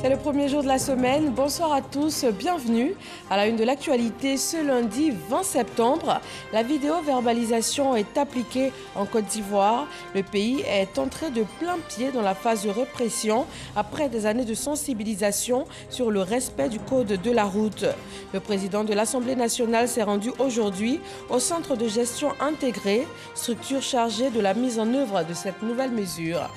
C'est le premier jour de la semaine. Bonsoir à tous, bienvenue à la une de l'actualité ce lundi 20 septembre. La vidéo-verbalisation est appliquée en Côte d'Ivoire. Le pays est entré de plein pied dans la phase de répression après des années de sensibilisation sur le respect du code de la route. Le président de l'Assemblée nationale s'est rendu aujourd'hui au centre de gestion intégrée, structure chargée de la mise en œuvre de cette nouvelle mesure.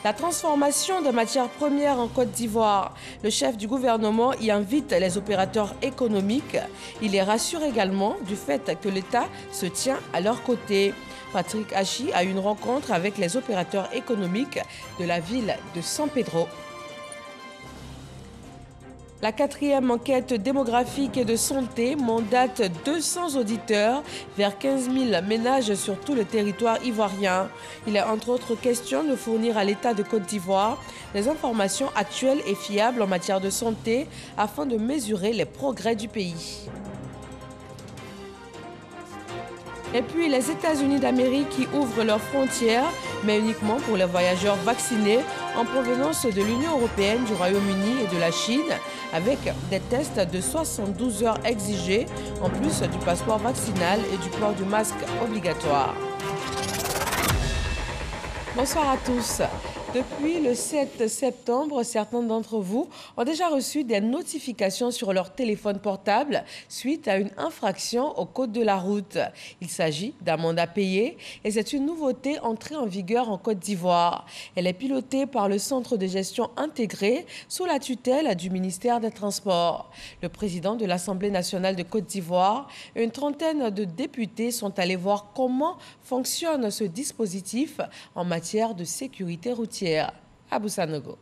La transformation de matières premières en Côte d'Ivoire. Le chef du gouvernement y invite les opérateurs économiques. Il les rassure également du fait que l'État se tient à leur côté. Patrick Hachi a eu une rencontre avec les opérateurs économiques de la ville de San Pedro. La 4e enquête démographique et de santé mandate 200 auditeurs vers 15 000 ménages sur tout le territoire ivoirien. Il est entre autres question de fournir à l'État de Côte d'Ivoire des informations actuelles et fiables en matière de santé afin de mesurer les progrès du pays. Et puis les États-Unis d'Amérique qui ouvrent leurs frontières, mais uniquement pour les voyageurs vaccinés en provenance de l'Union européenne, du Royaume-Uni et de la Chine, avec des tests de 72 heures exigés, en plus du passeport vaccinal et du port du masque obligatoire. Bonsoir à tous. Depuis le 7 septembre, certains d'entre vous ont déjà reçu des notifications sur leur téléphone portable suite à une infraction au code de la route. Il s'agit d'amendes à payer et c'est une nouveauté entrée en vigueur en Côte d'Ivoire. Elle est pilotée par le Centre de gestion intégré sous la tutelle du ministère des Transports. Le président de l'Assemblée nationale de Côte d'Ivoire et une trentaine de députés sont allés voir comment fonctionne ce dispositif en matière de sécurité routière. Abou Sanogo.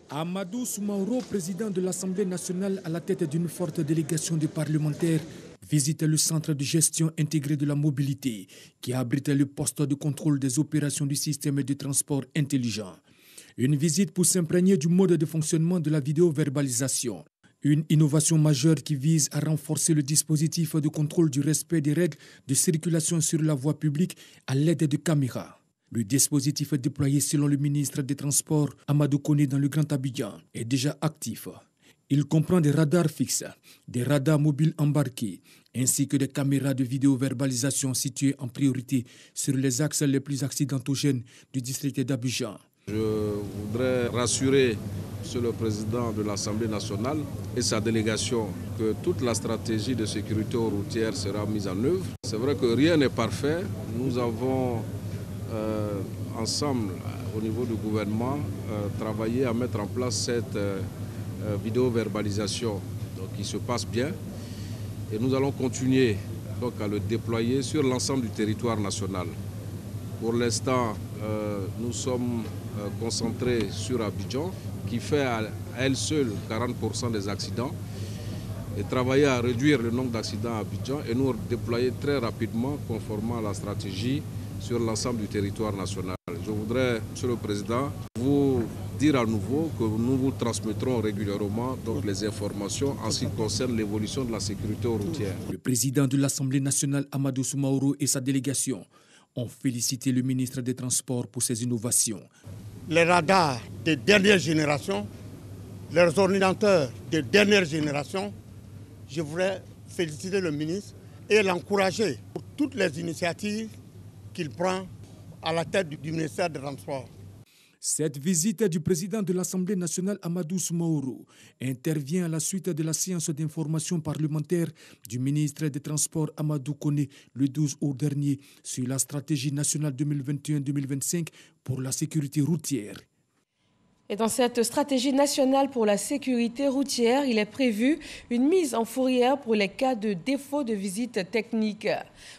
Amadou Soumaoro, président de l'Assemblée nationale à la tête d'une forte délégation de parlementaires, visite le centre de gestion intégré de la mobilité qui abrite le poste de contrôle des opérations du système de transport intelligent. Une visite pour s'imprégner du mode de fonctionnement de la vidéo-verbalisation. Une innovation majeure qui vise à renforcer le dispositif de contrôle du respect des règles de circulation sur la voie publique à l'aide de caméras. Le dispositif déployé selon le ministre des Transports, Amadou Koné, dans le Grand Abidjan, est déjà actif. Il comprend des radars fixes, des radars mobiles embarqués, ainsi que des caméras de vidéo-verbalisation situées en priorité sur les axes les plus accidentogènes du district d'Abidjan. Je voudrais rassurer Monsieur le Président de l'Assemblée nationale et sa délégation que toute la stratégie de sécurité routière sera mise en œuvre. C'est vrai que rien n'est parfait. Nous avons ensemble, au niveau du gouvernement, travailler à mettre en place cette vidéo-verbalisation qui se passe bien. Et nous allons continuer donc, à le déployer sur l'ensemble du territoire national. Pour l'instant, nous sommes concentrés sur Abidjan, qui fait à elle seule 40% des accidents, et travailler à réduire le nombre d'accidents à Abidjan et nous déployer très rapidement, conformément à la stratégie, sur l'ensemble du territoire national. Je voudrais, Monsieur le Président, vous dire à nouveau que nous vous transmettrons régulièrement donc, les informations en ce qui concerne l'évolution de la sécurité routière. Le président de l'Assemblée nationale, Amadou Soumaoro, et sa délégation ont félicité le ministre des Transports pour ses innovations. Les radars de dernière génération, les ordinateurs de dernière génération, je voudrais féliciter le ministre et l'encourager pour toutes les initiatives qu'il prend à la tête du ministère des Transports. Cette visite du président de l'Assemblée nationale Amadou Soumaoro intervient à la suite de la séance d'information parlementaire du ministre des Transports Amadou Koné le 12 août dernier sur la stratégie nationale 2021-2025 pour la sécurité routière. Et dans cette stratégie nationale pour la sécurité routière, il est prévu une mise en fourrière pour les cas de défaut de visite technique.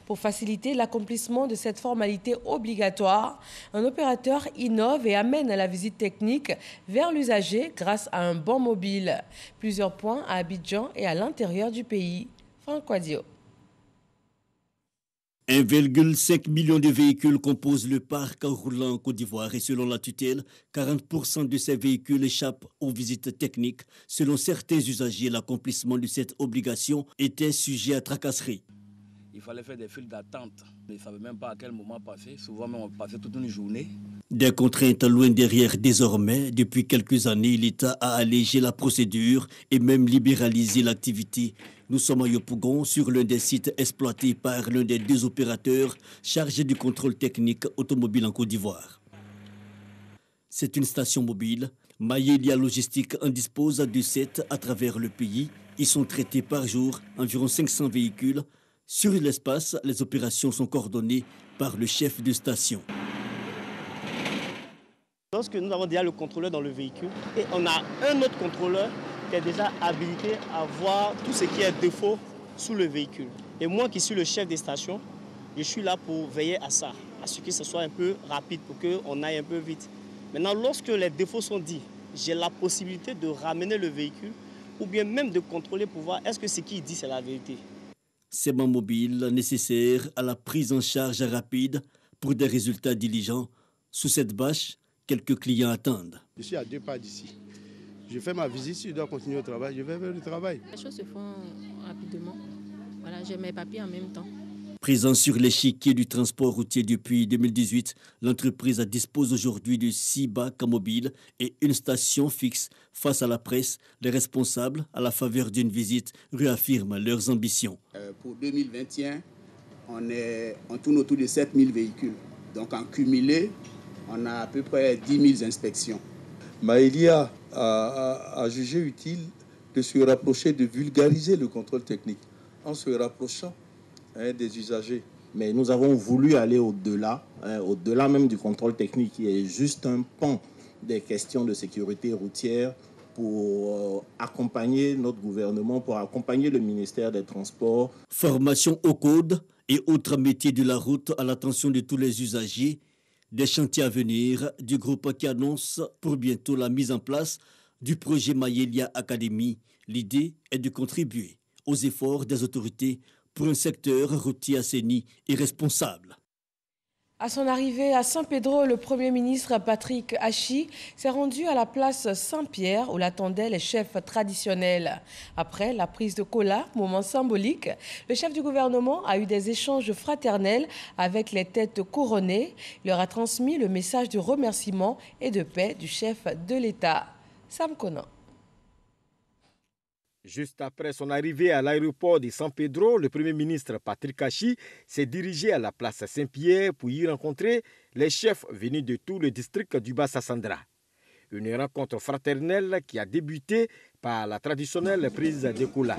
Pour faciliter l'accomplissement de cette formalité obligatoire, un opérateur innove et amène la visite technique vers l'usager grâce à un banc mobile. Plusieurs points à Abidjan et à l'intérieur du pays. Franck Quadio. 1,5 million de véhicules composent le parc roulant en Côte d'Ivoire et selon la tutelle, 40% de ces véhicules échappent aux visites techniques. Selon certains usagers, l'accomplissement de cette obligation était sujet à tracasserie. Il fallait faire des files d'attente. Ils ne savaient même pas à quel moment passer. Souvent, même on passait toute une journée. Des contraintes loin derrière désormais, depuis quelques années, l'État a allégé la procédure et même libéralisé l'activité. Nous sommes à Yopougon, sur l'un des sites exploités par l'un des deux opérateurs chargés du contrôle technique automobile en Côte d'Ivoire. C'est une station mobile. Mayelia Logistique en dispose de 7 à travers le pays. Ils sont traités par jour environ 500 véhicules. Sur l'espace, les opérations sont coordonnées par le chef de station. Lorsque nous avons déjà le contrôleur dans le véhicule et on a un autre contrôleur qui est déjà habilité à voir tout ce qui est défaut sous le véhicule. Et moi qui suis le chef des stations, je suis là pour veiller à ça, à ce que ce soit un peu rapide, pour qu'on aille un peu vite. Maintenant, lorsque les défauts sont dits, j'ai la possibilité de ramener le véhicule ou bien même de contrôler pour voir est-ce que ce qu'il dit c'est la vérité. Ces bancs mobiles nécessaires à la prise en charge rapide pour des résultats diligents. Sous cette bâche, quelques clients attendent. Je suis à 2 pas d'ici. Je fais ma visite, si je dois continuer au travail, je vais vers le travail. Les choses se font rapidement. Voilà, j'ai mes papiers en même temps. Présent sur l'échiquier du transport routier depuis 2018, l'entreprise dispose aujourd'hui de 6 bacs mobiles et une station fixe. Face à la presse, les responsables, à la faveur d'une visite, réaffirment leurs ambitions. Pour 2021, on tourne autour de 7000 véhicules. Donc en cumulé, on a à peu près 10 000 inspections. Mayelia a jugé utile de se rapprocher, de vulgariser le contrôle technique en se rapprochant des usagers. Mais nous avons voulu aller au-delà, au-delà même du contrôle technique, qui est juste un pan des questions de sécurité routière pour accompagner notre gouvernement, pour accompagner le ministère des Transports. Formation au code et autres métiers de la route à l'attention de tous les usagers. Des chantiers à venir du groupe qui annonce pour bientôt la mise en place du projet Mayelia Academy. L'idée est de contribuer aux efforts des autorités pour un secteur routier assaini et responsable. À son arrivée à San Pedro, le Premier ministre Patrick Hachi s'est rendu à la place Saint-Pierre où l'attendaient les chefs traditionnels. Après la prise de cola, moment symbolique, le chef du gouvernement a eu des échanges fraternels avec les têtes couronnées. Il leur a transmis le message de remerciement et de paix du chef de l'État. Sam Conan. Juste après son arrivée à l'aéroport de San Pedro, le Premier ministre Patrick Hachi s'est dirigé à la place Saint-Pierre pour y rencontrer les chefs venus de tout le district du Bas-Sassandra. Une rencontre fraternelle qui a débuté par la traditionnelle prise de cola,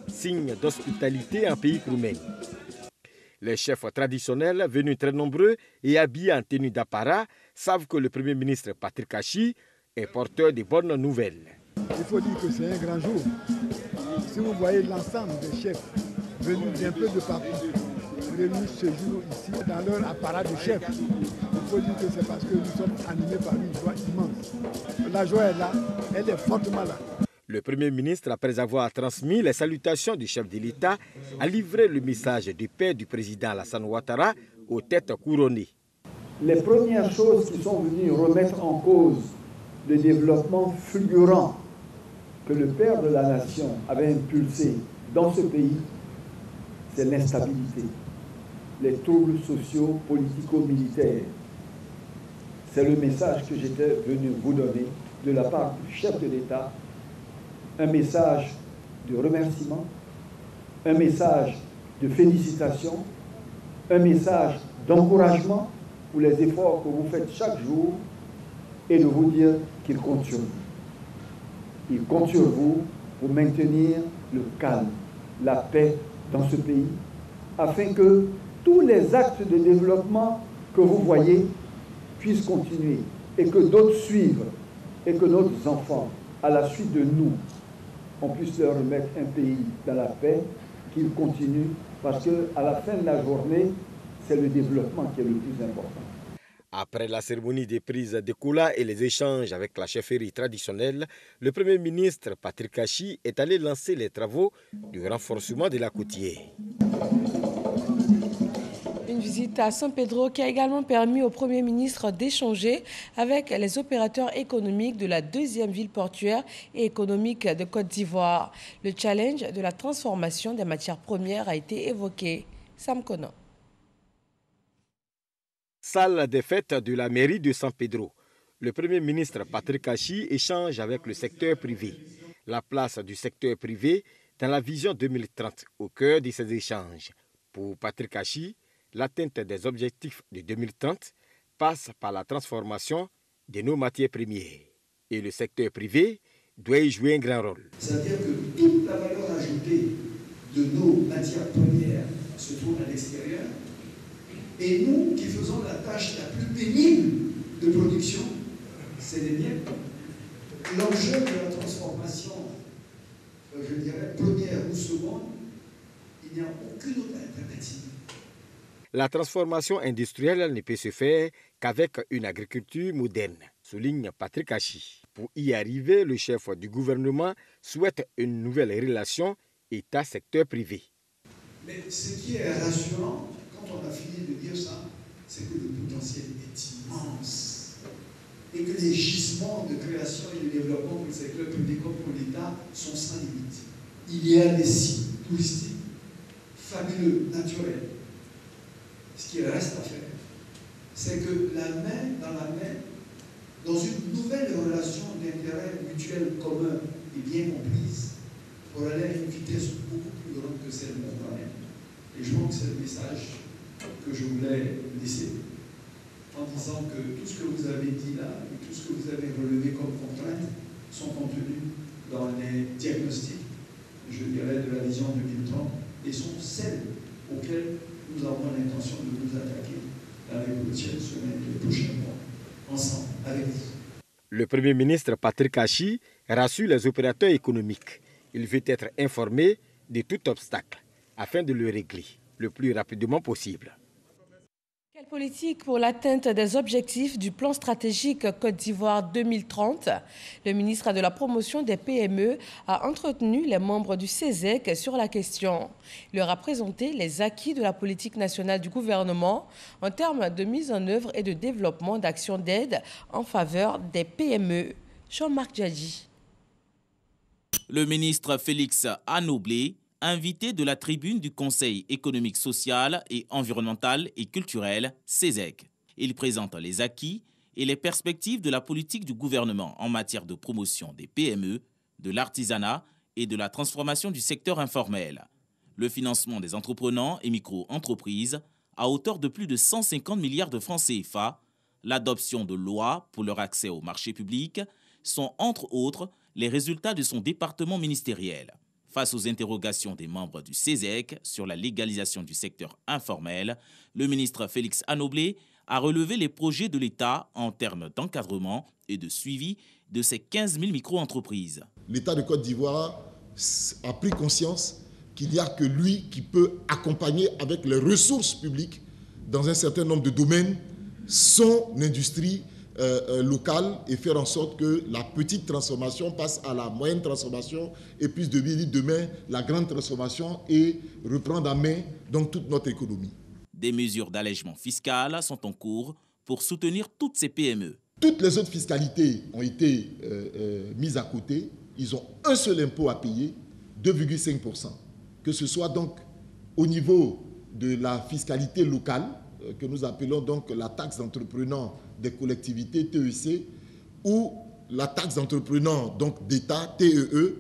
signe d'hospitalité en pays Kroumen. Les chefs traditionnels, venus très nombreux et habillés en tenue d'apparat, savent que le Premier ministre Patrick Hachi est porteur de bonnes nouvelles. Il faut dire que c'est un grand jour. Si vous voyez l'ensemble des chefs venus d'un peu de partout, réunis ce jour ici dans leur apparat de chef, il faut dire que c'est parce que nous sommes animés par une joie immense. La joie est là, elle est fortement là. Le Premier ministre, après avoir transmis les salutations du chef de l'État, a livré le message de paix du président Alassane Ouattara aux têtes couronnées. Les premières choses qui sont venues remettre en cause le développement fulgurant que le père de la nation avait impulsé dans ce pays, c'est l'instabilité, les troubles sociaux, politico-militaires. C'est le message que j'étais venu vous donner de la part du chef de l'État, un message de remerciement, un message de félicitations, un message d'encouragement pour les efforts que vous faites chaque jour et de vous dire qu'il compte sur vous. Il compte sur vous pour maintenir le calme, la paix dans ce pays, afin que tous les actes de développement que vous voyez puissent continuer et que d'autres suivent et que nos enfants, à la suite de nous, on puisse leur remettre un pays dans la paix, qu'ils continuent, parce qu'à la fin de la journée, c'est le développement qui est le plus important. Après la cérémonie des prises de cola et les échanges avec la chefferie traditionnelle, le Premier ministre Patrick Hachi est allé lancer les travaux du renforcement de la côtière. Une visite à San Pedro qui a également permis au Premier ministre d'échanger avec les opérateurs économiques de la deuxième ville portuaire et économique de Côte d'Ivoire. Le challenge de la transformation des matières premières a été évoqué. Sam Conan. Salle des fêtes de la mairie de San Pedro. Le Premier ministre Patrick Kachi échange avec le secteur privé. La place du secteur privé dans la vision 2030 au cœur de ces échanges. Pour Patrick Kachi, l'atteinte des objectifs de 2030 passe par la transformation de nos matières premières. Et le secteur privé doit y jouer un grand rôle. C'est-à-dire que toute la valeur ajoutée de nos matières premières se trouve à l'extérieur. Et nous qui faisons la tâche la plus pénible de production, c'est les biens. L'enjeu de la transformation, je dirais, première ou seconde, il n'y a aucune autre alternative. La transformation industrielle ne peut se faire qu'avec une agriculture moderne, souligne Patrick Kachi. Pour y arriver, le chef du gouvernement souhaite une nouvelle relation État-secteur privé. Mais ce qui est rassurant, quand on a fini de dire ça, c'est que le potentiel est immense. Et que les gisements de création et de développement pour le secteur public comme pour l'État sont sans limite. Il y a des sites touristiques fabuleux, naturels. Ce qui reste à faire, c'est que la main dans la main, dans une nouvelle relation d'intérêt mutuel commun et bien comprise, pour aller à une vitesse beaucoup plus grande que celle qu'on connaît. Et je pense que c'est le message que je voulais laisser, en disant que tout ce que vous avez dit là, et tout ce que vous avez relevé comme contraintes, sont contenus dans les diagnostics, je dirais, de la vision 2030, et sont celles auxquelles nous avons l'intention de nous attaquer dans les prochaines semaines et les prochains mois, ensemble, avec vous. Le Premier ministre Patrick Kachi rassure les opérateurs économiques. Il veut être informé de tout obstacle afin de le régler le plus rapidement possible. Quelle politique pour l'atteinte des objectifs du plan stratégique Côte d'Ivoire 2030? Le ministre de la Promotion des PME a entretenu les membres du CESEC sur la question. Il leur a présenté les acquis de la politique nationale du gouvernement en termes de mise en œuvre et de développement d'actions d'aide en faveur des PME. Jean-Marc Djadji. Le ministre Félix Anoblé, invité de la tribune du Conseil économique, social et environnemental et culturel, CESEC. Il présente les acquis et les perspectives de la politique du gouvernement en matière de promotion des PME, de l'artisanat et de la transformation du secteur informel. Le financement des entrepreneurs et micro-entreprises à hauteur de plus de 150 milliards de francs CFA, l'adoption de lois pour leur accès au marché public sont entre autres les résultats de son département ministériel. Face aux interrogations des membres du CESEC sur la légalisation du secteur informel, le ministre Félix Anoblé a relevé les projets de l'État en termes d'encadrement et de suivi de ces 15 000 micro-entreprises. L'État de Côte d'Ivoire a pris conscience qu'il n'y a que lui qui peut accompagner avec les ressources publiques dans un certain nombre de domaines son industrie locale et faire en sorte que la petite transformation passe à la moyenne transformation et puisse devenir demain la grande transformation et reprendre en main donc toute notre économie. Des mesures d'allègement fiscal sont en cours pour soutenir toutes ces PME. Toutes les autres fiscalités ont été mises à côté. Ils ont un seul impôt à payer, 2,5%. Que ce soit donc au niveau de la fiscalité locale, que nous appelons donc la taxe d'entrepreneur des collectivités TEC, ou la taxe d'entrepreneur donc d'État TEE,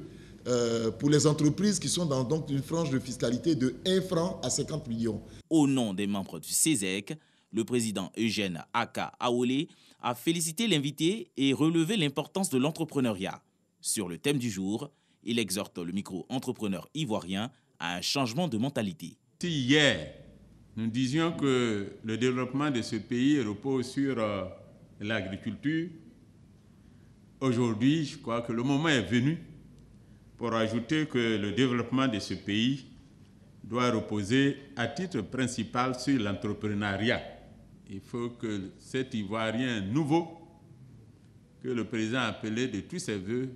pour les entreprises qui sont dans donc une frange de fiscalité de 1 franc à 50 millions. Au nom des membres du CESEC, le président Eugène Aka Aolé a félicité l'invité et relevé l'importance de l'entrepreneuriat. Sur le thème du jour, il exhorte le micro-entrepreneur ivoirien à un changement de mentalité. Si hier, nous disions que le développement de ce pays repose sur l'agriculture, aujourd'hui, je crois que le moment est venu pour ajouter que le développement de ce pays doit reposer à titre principal sur l'entrepreneuriat. Il faut que cet Ivoirien nouveau, que le président a appelé de tous ses voeux,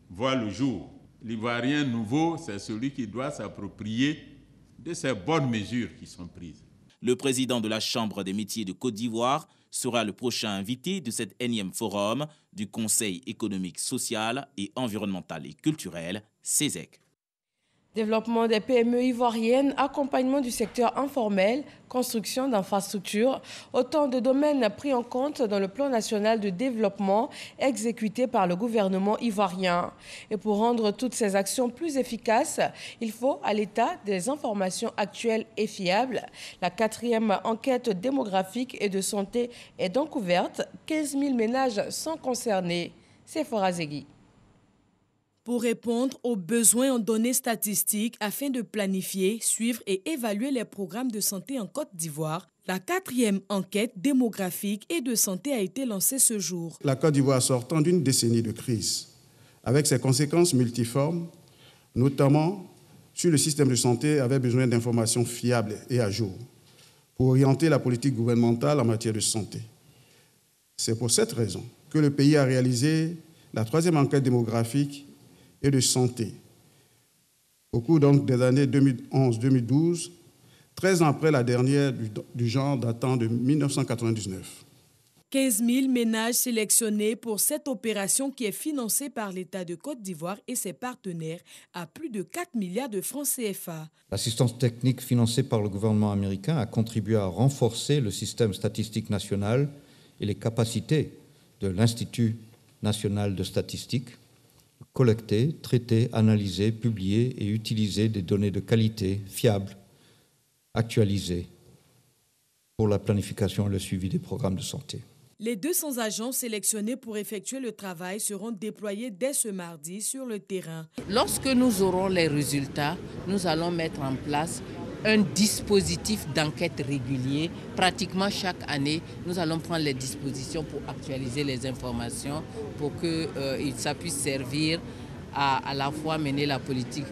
voit le jour. L'Ivoirien nouveau, c'est celui qui doit s'approprier de ces bonnes mesures qui sont prises. Le président de la Chambre des métiers de Côte d'Ivoire sera le prochain invité de cet énième forum du Conseil économique, social et environnemental et culturel, CESEC. Développement des PME ivoiriennes, accompagnement du secteur informel, construction d'infrastructures, autant de domaines pris en compte dans le plan national de développement exécuté par le gouvernement ivoirien. Et pour rendre toutes ces actions plus efficaces, il faut à l'État des informations actuelles et fiables. La 4e enquête démographique et de santé est donc ouverte. 15 000 ménages sont concernés. C'est Forazegui. Pour répondre aux besoins en données statistiques afin de planifier, suivre et évaluer les programmes de santé en Côte d'Ivoire, la 4e enquête démographique et de santé a été lancée ce jour. La Côte d'Ivoire sortant d'une décennie de crise, avec ses conséquences multiformes, notamment sur le système de santé, avait besoin d'informations fiables et à jour pour orienter la politique gouvernementale en matière de santé. C'est pour cette raison que le pays a réalisé la 3e enquête démographique et de santé. Au cours donc des années 2011-2012, 13 ans après la dernière du genre datant de 1999. 15 000 ménages sélectionnés pour cette opération qui est financée par l'État de Côte d'Ivoire et ses partenaires à plus de 4 milliards de francs CFA. L'assistance technique financée par le gouvernement américain a contribué à renforcer le système statistique national et les capacités de l'Institut national de statistique. Collecter, traiter, analyser, publier et utiliser des données de qualité fiables, actualisées pour la planification et le suivi des programmes de santé. Les 200 agents sélectionnés pour effectuer le travail seront déployés dès ce mardi sur le terrain. Lorsque nous aurons les résultats, nous allons mettre en place un dispositif d'enquête régulier. Pratiquement chaque année, nous allons prendre les dispositions pour actualiser les informations, pour que ça puisse servir à la fois mener la politique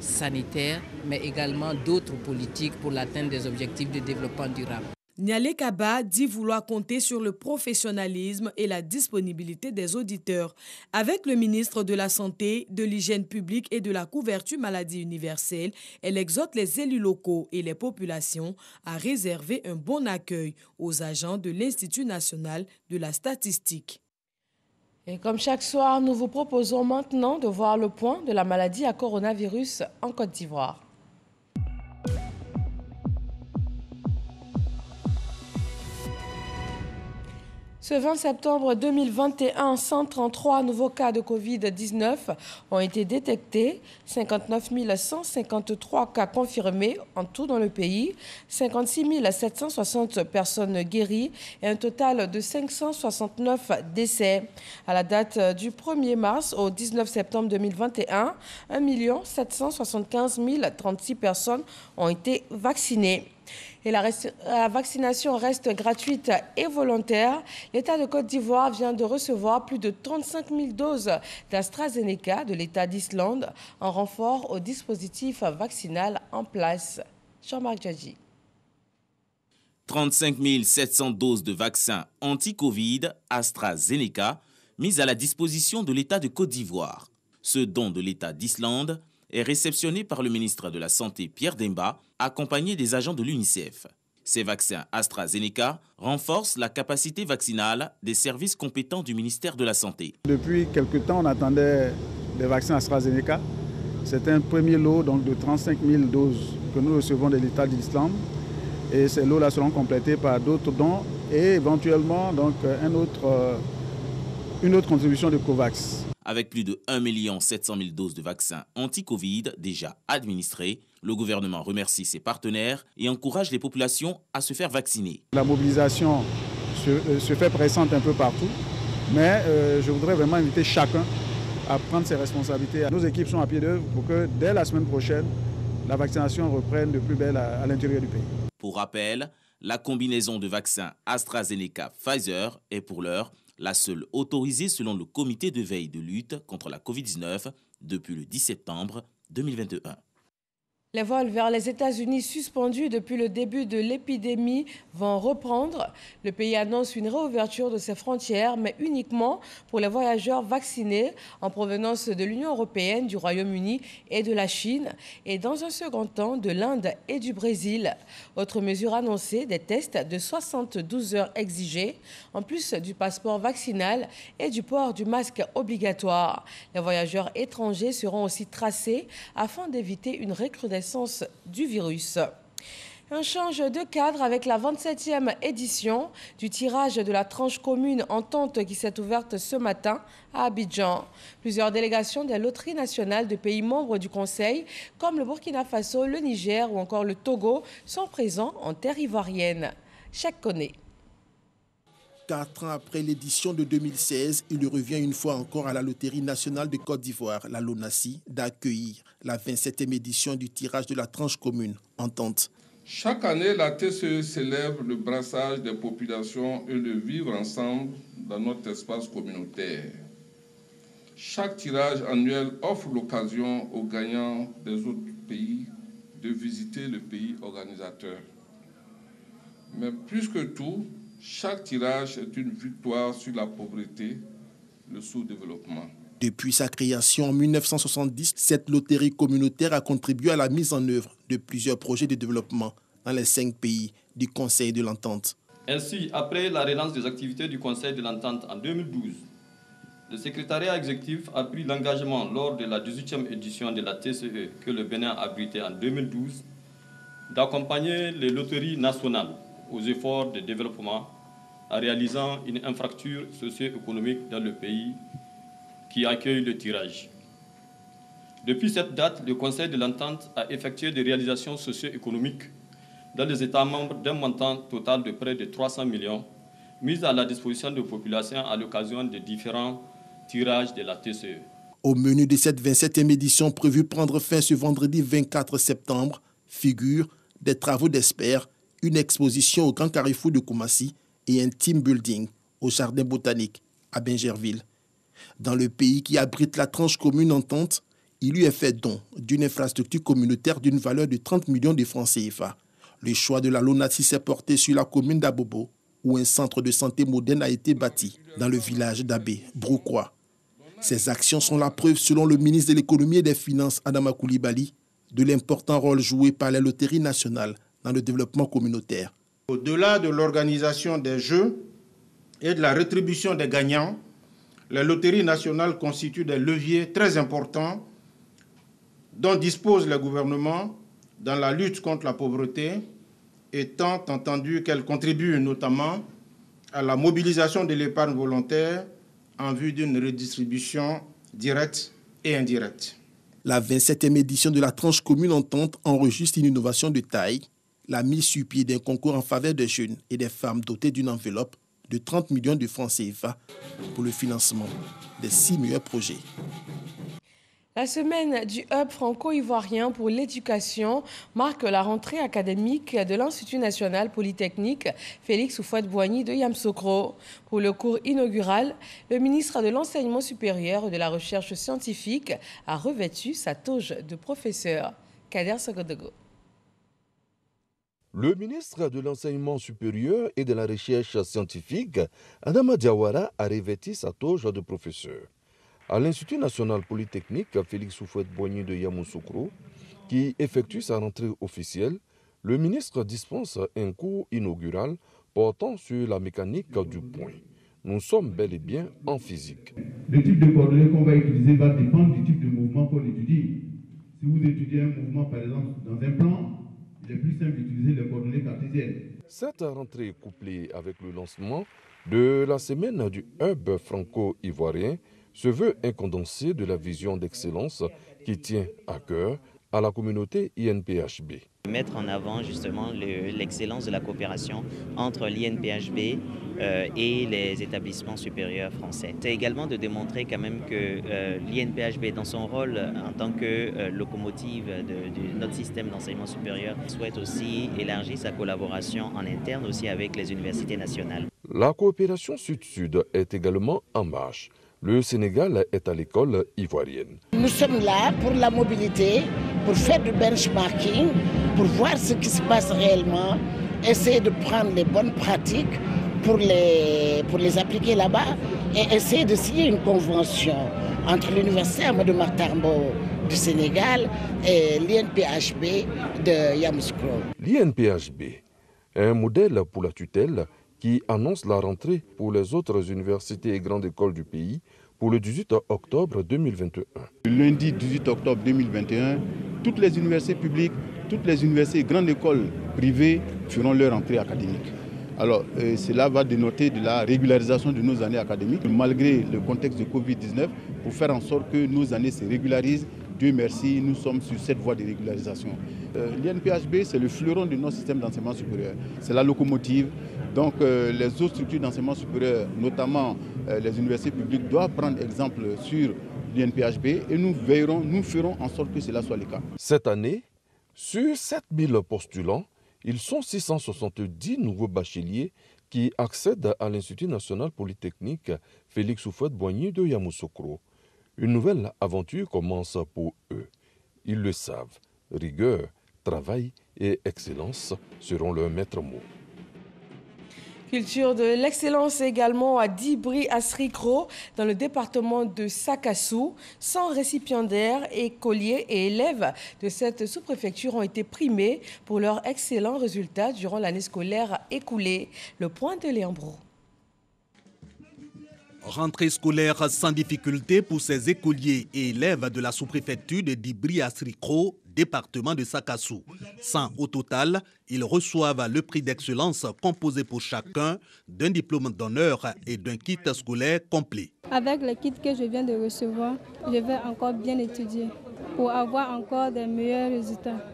sanitaire, mais également d'autres politiques pour l'atteinte des objectifs de développement durable. Nialé Kaba dit vouloir compter sur le professionnalisme et la disponibilité des auditeurs. Avec le ministre de la Santé, de l'Hygiène publique et de la couverture maladie universelle, elle exhorte les élus locaux et les populations à réserver un bon accueil aux agents de l'Institut national de la statistique. Et comme chaque soir, nous vous proposons maintenant de voir le point de la maladie à coronavirus en Côte d'Ivoire. Ce 20 septembre 2021, 133 nouveaux cas de Covid-19 ont été détectés, 59 153 cas confirmés en tout dans le pays, 56 760 personnes guéries et un total de 569 décès. À la date du 1er mars au 19 septembre 2021, 1 775 036 personnes ont été vaccinées. Et la vaccination reste gratuite et volontaire. L'État de Côte d'Ivoire vient de recevoir plus de 35 000 doses d'AstraZeneca de l'État d'Islande en renfort au dispositif vaccinal en place. Jean-Marc Djadji. 35 700 doses de vaccins anti-Covid AstraZeneca mises à la disposition de l'État de Côte d'Ivoire. Ce don de l'État d'Islande est réceptionné par le ministre de la Santé Pierre Demba, accompagné des agents de l'UNICEF. Ces vaccins AstraZeneca renforcent la capacité vaccinale des services compétents du ministère de la Santé. Depuis quelque temps, on attendait des vaccins AstraZeneca. C'est un premier lot donc, de 35 000 doses que nous recevons de l'État d'Islande. Et ces lots-là seront complétés par d'autres dons et éventuellement donc, une autre contribution de COVAX. Avec plus de 1 700 000 doses de vaccins anti-Covid déjà administrées, le gouvernement remercie ses partenaires et encourage les populations à se faire vacciner. La mobilisation se fait pressante un peu partout, mais je voudrais vraiment inviter chacun à prendre ses responsabilités. Nos équipes sont à pied d'œuvre pour que dès la semaine prochaine, la vaccination reprenne de plus belle à l'intérieur du pays. Pour rappel, la combinaison de vaccins AstraZeneca-Pfizer est pour l'heure la seule autorisée selon le comité de veille de lutte contre la Covid-19 depuis le 10 septembre 2021. Les vols vers les États-Unis suspendus depuis le début de l'épidémie vont reprendre. Le pays annonce une réouverture de ses frontières, mais uniquement pour les voyageurs vaccinés en provenance de l'Union européenne, du Royaume-Uni et de la Chine, et dans un second temps de l'Inde et du Brésil. Autre mesure annoncée, des tests de 72 heures exigés, en plus du passeport vaccinal et du port du masque obligatoire. Les voyageurs étrangers seront aussi tracés afin d'éviter une recrudescence du virus. Un change de cadre avec la 27e édition du tirage de la tranche commune Entente qui s'est ouverte ce matin à Abidjan. Plusieurs délégations des loteries nationales de pays membres du Conseil, comme le Burkina Faso, le Niger ou encore le Togo, sont présents en terre ivoirienne. Chaque connaît. 4 ans après l'édition de 2016, il revient une fois encore à la Loterie nationale de Côte d'Ivoire, la LONASI, d'accueillir la 27e édition du tirage de la tranche commune Entente. Chaque année, la TCE célèbre le brassage des populations et le vivre ensemble dans notre espace communautaire. Chaque tirage annuel offre l'occasion aux gagnants des autres pays de visiter le pays organisateur. Mais plus que tout, chaque tirage est une victoire sur la pauvreté, le sous-développement. Depuis sa création en 1970, cette loterie communautaire a contribué à la mise en œuvre de plusieurs projets de développement dans les 5 pays du Conseil de l'Entente. Ainsi, après la relance des activités du Conseil de l'Entente en 2012, le secrétariat exécutif a pris l'engagement lors de la 18e édition de la TCE que le Bénin a abritée en 2012 d'accompagner les loteries nationales aux efforts de développement en réalisant une infrastructure socio-économique dans le pays qui accueille le tirage. Depuis cette date, le Conseil de l'Entente a effectué des réalisations socio-économiques dans les États membres d'un montant total de près de 300 millions mis à la disposition de populations à l'occasion des différents tirages de la TCE. Au menu de cette 27e édition prévue prendre fin ce vendredi 24 septembre, figurent des travaux d'experts, une exposition au Grand Carrefour de Koumassi et un team building au Jardin botanique à Bingerville. Dans le pays qui abrite la tranche commune Entente, il lui est fait don d'une infrastructure communautaire d'une valeur de 30 millions de francs CFA. Le choix de la LONASI s'est porté sur la commune d'Abobo, où un centre de santé moderne a été bâti dans le village d'Abé, Brouquois. Ces actions sont la preuve, selon le ministre de l'Économie et des Finances, Adama Coulibaly, de l'important rôle joué par les loteries nationales dans le développement communautaire. Au-delà de l'organisation des jeux et de la rétribution des gagnants, les loteries nationales constituent des leviers très importants dont dispose le gouvernement dans la lutte contre la pauvreté, étant entendu qu'elles contribuent notamment à la mobilisation de l'épargne volontaire en vue d'une redistribution directe et indirecte. La 27e édition de la tranche commune Entente enregistre une innovation de taille, la mise sur pied d'un concours en faveur des jeunes et des femmes dotés d'une enveloppe de 30 millions de francs CFA pour le financement des 6 meilleurs projets. La semaine du Hub franco-ivoirien pour l'éducation marque la rentrée académique de l'Institut national polytechnique Félix Houphouët-Boigny de Yamoussoukro. Pour le cours inaugural, le ministre de l'Enseignement supérieur et de la Recherche scientifique a revêtu sa toge de professeur. Kader Sogodogo. Le ministre de l'Enseignement supérieur et de la Recherche scientifique, Adama Diawara, a revêtu sa toge de professeur. À l'Institut national polytechnique Félix Houphouët-Boigny de Yamoussoukro, qui effectue sa rentrée officielle, le ministre dispense un cours inaugural portant sur la mécanique du point. Nous sommes bel et bien en physique. Le type de coordonnées qu'on va utiliser va dépendre du type de mouvement qu'on étudie. Si vous étudiez un mouvement, par exemple, dans un plan, il est plus simple d'utiliser les coordonnées cartésiennes. Cette rentrée couplée avec le lancement de la semaine du Hub franco-ivoirien se veut un condensé de la vision d'excellence qui tient à cœur à la communauté INPHB. Mettre en avant justement l'excellence de la coopération entre l'INPHB et les établissements supérieurs français. C'est également de démontrer quand même que l'INPHB, dans son rôle en tant que locomotive de notre système d'enseignement supérieur, souhaite aussi élargir sa collaboration en interne aussi avec les universités nationales. La coopération sud-sud est également en marche. Le Sénégal est à l'école ivoirienne. Nous sommes là pour la mobilité, pour faire du benchmarking, pour voir ce qui se passe réellement, essayer de prendre les bonnes pratiques pour les appliquer là-bas et essayer de signer une convention entre l'Université Amadou Mahtar Mbow du Sénégal et l'INPHB de Yamoussoukro. L'INPHB est un modèle pour la tutelle qui annonce la rentrée pour les autres universités et grandes écoles du pays pour le 18 octobre 2021. Le lundi 18 octobre 2021, toutes les universités publiques, toutes les universités et grandes écoles privées feront leur rentrée académique. Alors, cela va dénoter de la régularisation de nos années académiques, malgré le contexte de Covid-19, pour faire en sorte que nos années se régularisent. Dieu merci, nous sommes sur cette voie de régularisation. L'INPHB, c'est le fleuron de notre système d'enseignement supérieur. C'est la locomotive. Donc, les autres structures d'enseignement supérieur, notamment les universités publiques, doivent prendre exemple sur l'INPHB et nous ferons en sorte que cela soit le cas. Cette année, sur 7000 postulants, ils sont 670 nouveaux bacheliers qui accèdent à l'Institut national polytechnique Félix Houphouët-Boigny de Yamoussoukro. Une nouvelle aventure commence pour eux. Ils le savent. Rigueur, travail et excellence seront leurs maîtres mots. Culture de l'excellence également à Dibri Asrikro, dans le département de Sakassou. 100 récipiendaires, écoliers et élèves de cette sous-préfecture ont été primés pour leurs excellents résultats durant l'année scolaire écoulée. Le point de Léandro. Rentrée scolaire sans difficulté pour ces écoliers et élèves de la sous-préfecture de Dibri Asrikro, département de Sakassou. 100 au total, ils reçoivent le prix d'excellence composé pour chacun d'un diplôme d'honneur et d'un kit scolaire complet. Avec le kit que je viens de recevoir, je vais encore bien étudier pour avoir encore des meilleurs résultats.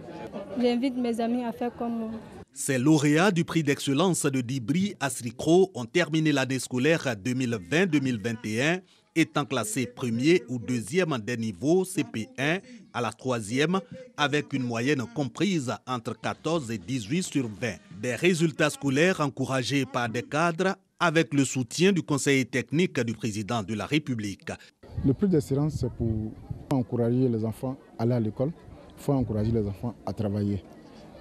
J'invite mes amis à faire comme moi. Ces lauréats du prix d'excellence de Dibri Asrikro ont terminé l'année scolaire 2020-2021 étant classés premier ou deuxième des niveaux CP1 à la troisième avec une moyenne comprise entre 14 et 18 sur 20. Des résultats scolaires encouragés par des cadres avec le soutien du conseiller technique du président de la République. Le prix d'excellence, c'est pour encourager les enfants à aller à l'école. Il faut encourager les enfants à travailler.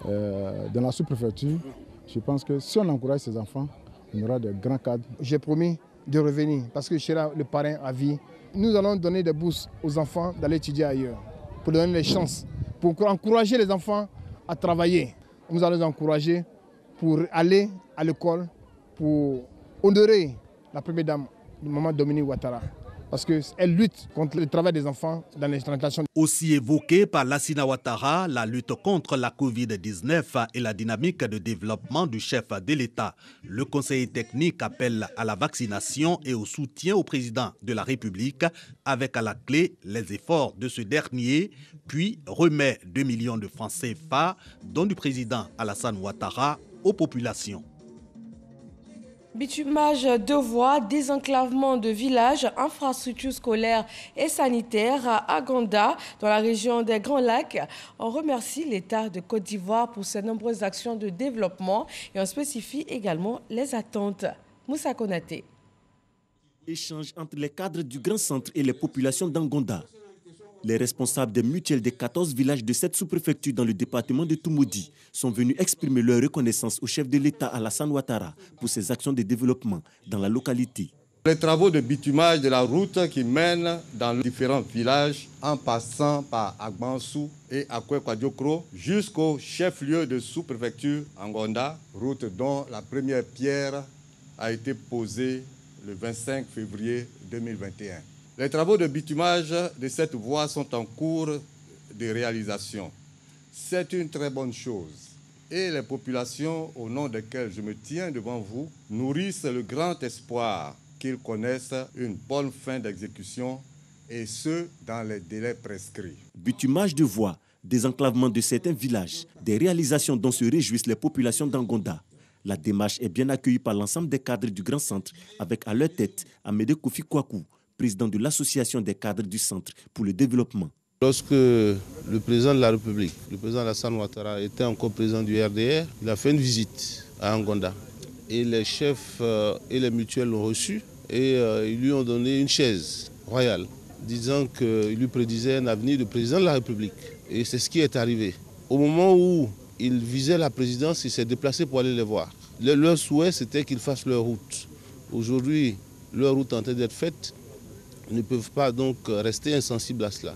Dans la sous-préfecture, je pense que si on encourage ces enfants, on aura de grands cadres. J'ai promis de revenir parce que je serai le parrain à vie. Nous allons donner des bourses aux enfants d'aller étudier ailleurs, pour donner les chances, pour encourager les enfants à travailler. Nous allons les encourager pour aller à l'école, pour honorer la première dame, Maman Dominique Ouattara. Parce qu'elle lutte contre le travail des enfants dans les plantations. Aussi évoquée par Lassina Ouattara, la lutte contre la Covid-19 et la dynamique de développement du chef de l'État. Le conseiller technique appelle à la vaccination et au soutien au président de la République, avec à la clé les efforts de ce dernier, puis remet 2 millions de francs CFA, dont du président Alassane Ouattara, aux populations. Bitumage de voies, désenclavement de villages, infrastructures scolaires et sanitaires à Gonda, dans la région des Grands Lacs. On remercie l'État de Côte d'Ivoire pour ses nombreuses actions de développement et on spécifie également les attentes. Moussa Konaté. Échange entre les cadres du Grand Centre et les populations d'Angonda. Les responsables des mutuelles des 14 villages de cette sous-préfecture dans le département de Toumoudi sont venus exprimer leur reconnaissance au chef de l'État Alassane Ouattara pour ses actions de développement dans la localité. Les travaux de bitumage de la route qui mène dans les différents villages en passant par Agbansou et Akwekwadjokro jusqu'au chef-lieu de sous-préfecture Angonda, route dont la première pierre a été posée le 25 février 2021. Les travaux de bitumage de cette voie sont en cours de réalisation. C'est une très bonne chose. Et les populations au nom desquelles je me tiens devant vous nourrissent le grand espoir qu'ils connaissent une bonne fin d'exécution et ce, dans les délais prescrits. Bitumage de voies, désenclavement de certains villages, des réalisations dont se réjouissent les populations d'Angonda. La démarche est bien accueillie par l'ensemble des cadres du Grand Centre, avec à leur tête Amédé Kofi Kouakou, président de l'association des cadres du Centre pour le développement. Lorsque le président de la République, le président Alassane Ouattara, était encore président du RDR, il a fait une visite à Angonda. Et les chefs et les mutuelles l'ont reçu et ils lui ont donné une chaise royale, disant qu'il lui prédisait un avenir de président de la République. Et c'est ce qui est arrivé. Au moment où il visait la présidence, il s'est déplacé pour aller les voir. Leur souhait, c'était qu'ils fassent leur route. Aujourd'hui, leur route est en train d'être faite. Ils ne peuvent pas donc rester insensibles à cela.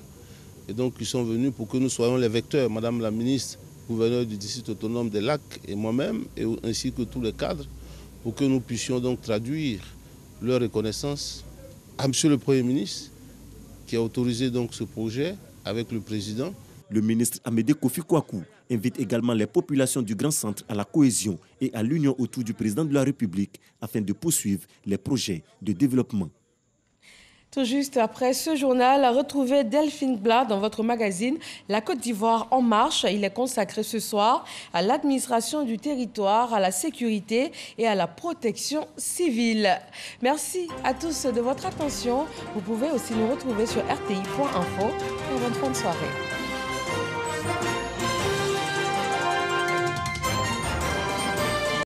Et donc, ils sont venus pour que nous soyons les vecteurs, Madame la ministre, gouverneur du district autonome des Lacs et moi-même, ainsi que tous les cadres, pour que nous puissions donc traduire leur reconnaissance à Monsieur le Premier ministre, qui a autorisé donc ce projet avec le président. Le ministre Amédée Kofi Kouakou invite également les populations du Grand Centre à la cohésion et à l'union autour du président de la République afin de poursuivre les projets de développement. Tout juste après ce journal, retrouvez Delphine Blas dans votre magazine La Côte d'Ivoire en marche. Il est consacré ce soir à l'administration du territoire, à la sécurité et à la protection civile. Merci à tous de votre attention. Vous pouvez aussi nous retrouver sur rti.info. Et bonne fin de soirée.